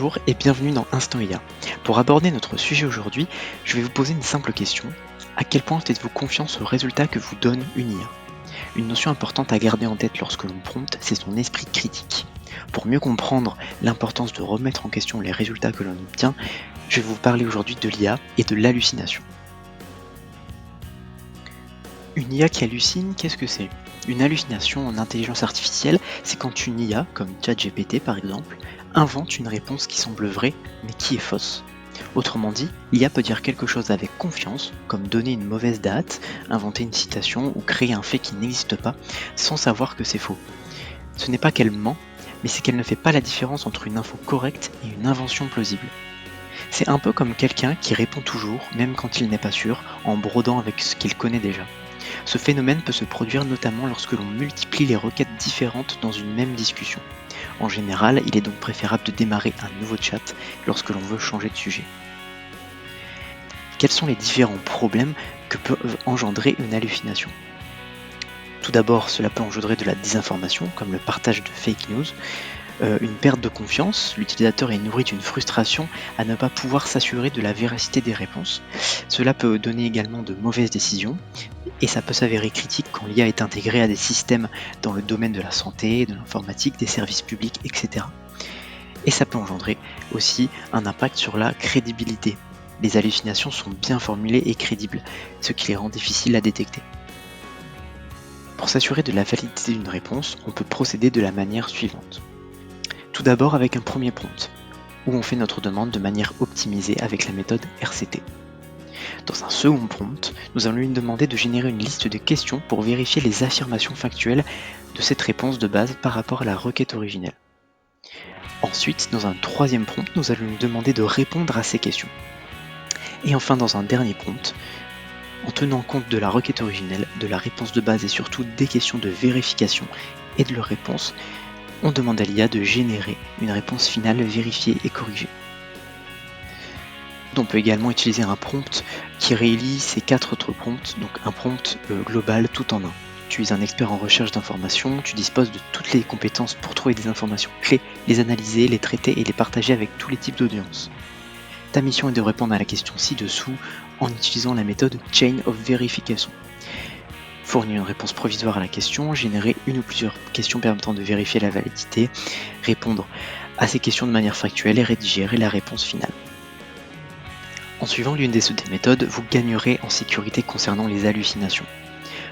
Bonjour et bienvenue dans Instant IA. Pour aborder notre sujet aujourd'hui, je vais vous poser une simple question. À quel point faites-vous confiance aux résultats que vous donne une IA? Une notion importante à garder en tête lorsque l'on prompte, c'est son esprit critique. Pour mieux comprendre l'importance de remettre en question les résultats que l'on obtient, je vais vous parler aujourd'hui de l'IA et de l'hallucination. Une IA qui hallucine, qu'est-ce que c'est? Une hallucination en intelligence artificielle, c'est quand une IA, comme ChatGPT par exemple, invente une réponse qui semble vraie, mais qui est fausse. Autrement dit, l'IA peut dire quelque chose avec confiance, comme donner une mauvaise date, inventer une citation ou créer un fait qui n'existe pas, sans savoir que c'est faux. Ce n'est pas qu'elle ment, mais c'est qu'elle ne fait pas la différence entre une info correcte et une invention plausible. C'est un peu comme quelqu'un qui répond toujours, même quand il n'est pas sûr, en brodant avec ce qu'il connaît déjà. Ce phénomène peut se produire notamment lorsque l'on multiplie les requêtes différentes dans une même discussion. En général, il est donc préférable de démarrer un nouveau chat lorsque l'on veut changer de sujet. Quels sont les différents problèmes que peut engendrer une hallucination? Tout d'abord, cela peut engendrer de la désinformation, comme le partage de fake news, une perte de confiance, l'utilisateur est nourri d'une frustration à ne pas pouvoir s'assurer de la véracité des réponses. Cela peut donner également de mauvaises décisions, et ça peut s'avérer critique quand l'IA est intégrée à des systèmes dans le domaine de la santé, de l'informatique, des services publics, etc. Et ça peut engendrer aussi un impact sur la crédibilité. Les hallucinations sont bien formulées et crédibles, ce qui les rend difficiles à détecter. Pour s'assurer de la validité d'une réponse, on peut procéder de la manière suivante. Tout d'abord avec un premier prompt, où on fait notre demande de manière optimisée avec la méthode RCT. Dans un second prompt, nous allons lui demander de générer une liste de questions pour vérifier les affirmations factuelles de cette réponse de base par rapport à la requête originelle. Ensuite, dans un troisième prompt, nous allons lui demander de répondre à ces questions. Et enfin, dans un dernier prompt, en tenant compte de la requête originelle, de la réponse de base et surtout des questions de vérification et de leur réponse, on demande à l'IA de générer une réponse finale vérifiée et corrigée. On peut également utiliser un prompt qui réunit ces 4 autres prompts, donc un prompt global tout en un. Tu es un expert en recherche d'informations, tu disposes de toutes les compétences pour trouver des informations clés, les analyser, les traiter et les partager avec tous les types d'audience. Ta mission est de répondre à la question ci-dessous en utilisant la méthode Chain of Verification. Fournir une réponse provisoire à la question, générer une ou plusieurs questions permettant de vérifier la validité, répondre à ces questions de manière factuelle et rédiger la réponse finale. En suivant l'une des méthodes, vous gagnerez en sécurité concernant les hallucinations.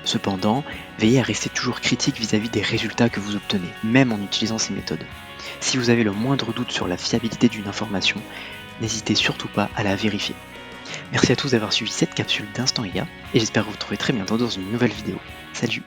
Cependant, veillez à rester toujours critique vis-à-vis des résultats que vous obtenez, même en utilisant ces méthodes. Si vous avez le moindre doute sur la fiabilité d'une information, n'hésitez surtout pas à la vérifier. Merci à tous d'avoir suivi cette capsule d'Instant IA et j'espère vous retrouver très bientôt dans une nouvelle vidéo. Salut!